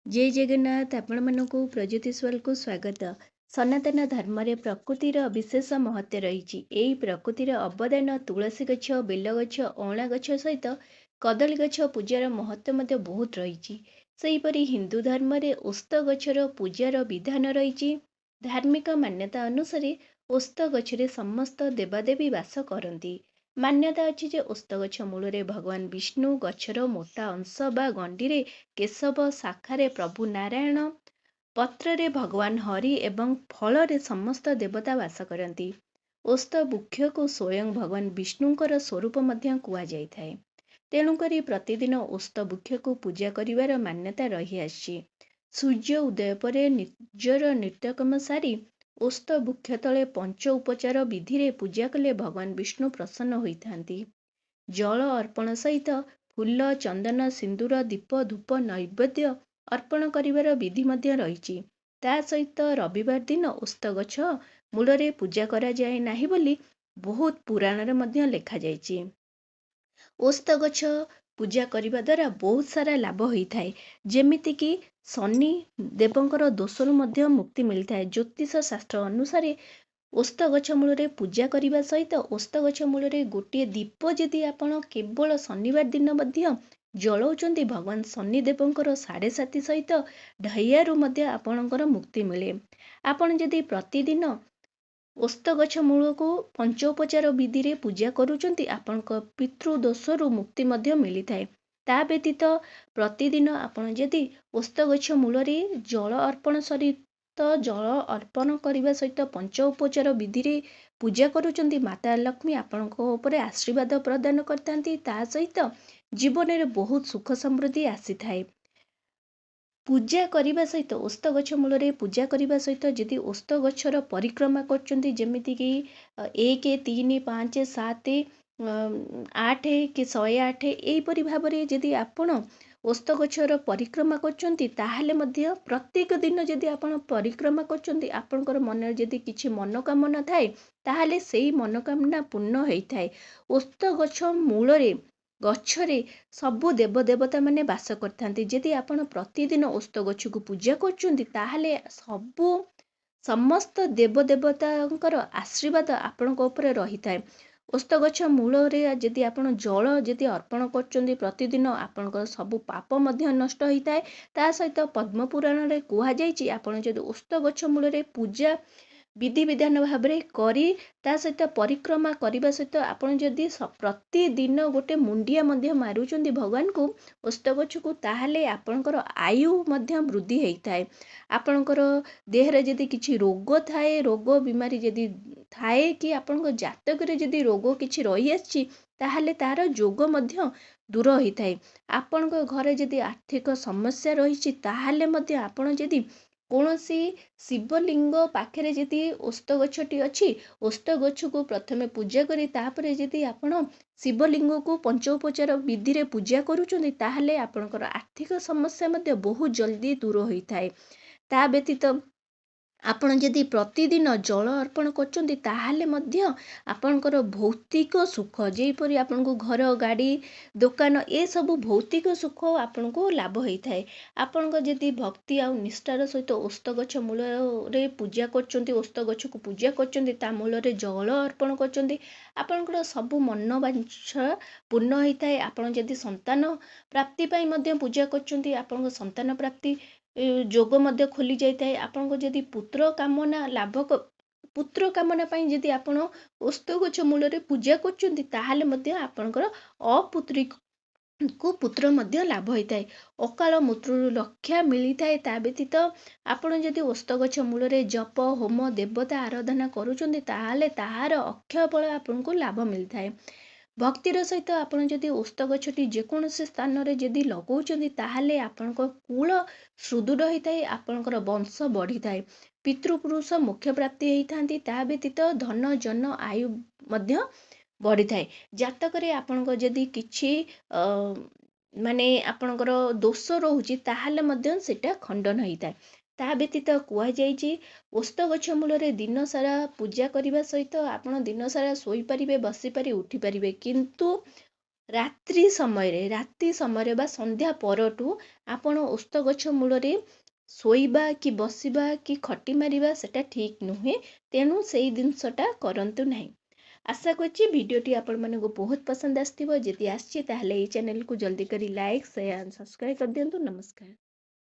जय जगन्नाथ आपण मानकु प्रज्योतिष्वल को स्वागत। सनातन धर्म रे प्रकृतिर विशेष महत्व रही। एई प्रकृतिर अवदान तुलसी गछ, बेल गछ, अँला गछ सहित कदली गछ पूजार महत्व मध्य बहुत रही। सेहीपरि हिंदू धर्म रे ओस्त गछर पूजार विधान रही। धार्मिक मान्यता अनुसार ओस्त गछरे समस्त देवादेवी वास करती। मान्यता अछि जे ओस्त गछ मूल भगवान विष्णु, गछर मोटा अंश बा गंडी केशव, शाखारे प्रभु नारायण, पत्रे भगवान हरि एवं फल समस्त देवता वास करती। ओस्त वृक्ष को स्वयं भगवान विष्णुंकर स्वरूप मध्य कुआ जाइଥାଏ। तेणुकरी प्रतिदिन ओस्त वृक्ष को पूजा करिवार मान्यता रही आछि। सूर्य उदय पर निजर नित्यकर्म सारी ओस्त वृक्ष तले पंच उपचार विधि रे पूजा कले भगवान विष्णु प्रसन्न होइथांती। जल अर्पण सहित फूल, चंदन, सिंदूर, दीप, धूप, नैवेद्य अर्पण करिवार विधि मध्य रही। ता सहित रविवार दिन ओस्त गछ मूल पूजा करा जाए नाही बोली बहुत पुराण रे मध्य लेखा जाइछि। ओस्त गछ पूजा करने द्वारा बहुत सारा लाभ होता है। जेमिति कि शनि देवंकर दोषरु मध्य मुक्ति मिलता है। ज्योतिष शास्त्र अनुसार ओस्त गछ मूल पूजा करने सहित ओस्त गछ मूल गोटे दीप जदि आपण केवल शनिवार दिन मध्य जलाउचंती भगवान शनिदेवंकर 7.5 सहित ढैयारू मध्य आपणकर मुक्ति मिले। आपण जदि प्रतिदिन ओस्त गछ मूल को पंचोपचार विधि रे पूजा करूचंती आपणक पितृदोषरु मुक्ति मध्य मिलिथाए। ता व्यतीत प्रतिदिन आपण जदि ओस्त गछ मूल जल अर्पण सहित जल अर्पण करने सहित पंचोपचार विधि रे पूजा करूचंती माता लक्ष्मी आपणक उपरे आशीर्वाद प्रदान करतांती। ता सहित जीवन में बहुत सुख समृद्धि आसी थाए। पूजा करने सहित ओस्त गछ मूल पूजा करने सहित जदि ओस्त गछर परिक्रमा करचंती जेमिति कि 1, 3, 5, 7, 8 कि 108 एहीपरि भाव में जदि आपण ओस्त गछर परिक्रमा करचंती ताहाले मध्य प्रत्येक दिन जदि आपण परिक्रमा करचंती आपणकर मन जदि किछि मनोकामना थाए ताहाले सेही मनोकामना पूर्ण होइथाए। ओस्त गछ मूल गछरे सबु देवदेवता माने वास करथांती। जदि आपण प्रतिदिन ओस्त गछ को पूजा करचंती ताहाले सबु समस्त देवदेवतांकर आशीर्वाद आपणक उपरे रहिथाए। ओस्त गछ मूल जदि आपण जल जदि अर्पण करचंती प्रतिदिन आपणकर सबु पाप मध्य नष्ट होइथाए। ता सहित पद्म पुराण रे कुहा जाइछि आपण जदि ओस्त गछ मूल पूजा विधि विधान भाव में करी ता सहित परिक्रमा करने सहित आपण जदि प्रतिदिन गोटे मुंडिया मध्य मारुचंती भगवान को ओस्त गछ को ताहाले आपणकर आयु मध्य वृद्धि होइथाए। आपणकर देह रे जदि किछि रोग थाए, रोग बीमारी जदि थाए कि आपणक जातक रे जदि रोग किछि रही आछि ताहाले तार जोग मध्य दूर होइथाए। आपणक घरे जदि आर्थिक समस्या रही ताहाले मध्य आपण जदि कौनसी शिवलिंग पाखे जदि ओस्त गछटी अच्छी ओस्त गछ को प्रथमे पूजा करी तापरे जदि आपण शिवलिंग को पंचोपचार विधि रे पूजा करूचंती ताहाले आपणकर आर्थिक समस्या मध्य बहुत जल्दी दूर होइथाए। ता व्यतीत आपण जदि प्रतिदिन जल अर्पण करचंती ताहाले मध्य आपणकर भौतिक सुख जेपरि आपनको घर, गाड़ी, दुकान ए सब भौतिक सुख आपनको लाभ होइथाए। आपनको जदि भक्ति आ निष्ठार सहित ओस्त गछ मूल रे पूजा करचंती ओस्त गछ को पूजा करचंती ता मूल रे जल अर्पण करचंती आपणकर सब मनोवांछा पूर्ण होइथाए। आपण जदि संतान प्राप्ति पई मध्य पूजा करचंती आपनको संतान प्राप्ति जोग मध्य खोली जाइए। आपको जदि पुत्र कामना लाभ पुत्र कामना पाई जदि आपण ओस्त गछ मूल पूजा करचंती ताहाले मध्य आपणकर अपुत्री को पुत्र मध्य लाभ होता है। अकाल मृत्यु रक्षा मिलता है। ता व्यतीत आपण जदि ओस्त गछ मूल जप होम देवता आराधना करूचंती ताहाले ताहार अक्षय फल आपनको लाभ मिलता है। भक्तिर सहित आपण जदि ओस्त गछटी जेकोसी स्थान रे जदि लगौचंती ताहाले आपणक कूल सुदृढ़ होता है। आपणकर वंश बढ़ी थाए। पितृपुरुष मोक्ष प्राप्ति होइथांती। ता व्यतीत धन जन आयु मध्य बढ़ी थाए। जातक रे आपणक जदि किछि माने आपणकर दोष रहुची ताहाले मध्य सेटा खंडन होइथाए। ता व्यतीत कुआ जाइछि ओस्त गछ मूल दिन सारा पूजा करने सहित आपण दिन सारा सोई परिबे, बसी पारि, उठी पारिबे, किंतु ରାତି ସମୟରେ ବା ସନ୍ଧ୍ୟା ପରଠୁ ଆପଣ ଓସ୍ତ ଗଛ ମୂଳରେ ଶୋଇବା କି ବସିବା କି ଖଟି ମାରିବା ସେଟା ଠିକ୍ ନୁହେଁ। ତେଣୁ ସେଇ ଜିନିଷଟା କରନ୍ତୁ ନାହିଁ। ଆଶା କରୁଛି ଭିଡ଼ିଓଟି ଆପଣମାନଙ୍କୁ ବହୁତ ପସନ୍ଦ ଆସିଥିବ। ଯଦି ଆସିଛି ତାହେଲେ ଏଇ ଚ୍ୟାନେଲକୁ ଜଲ୍ଦି କରି ଲାଇକ୍ ସେୟାର ସବସ୍କ୍ରାଇବ୍ କରିଦିଅନ୍ତୁ। ନମସ୍କାର।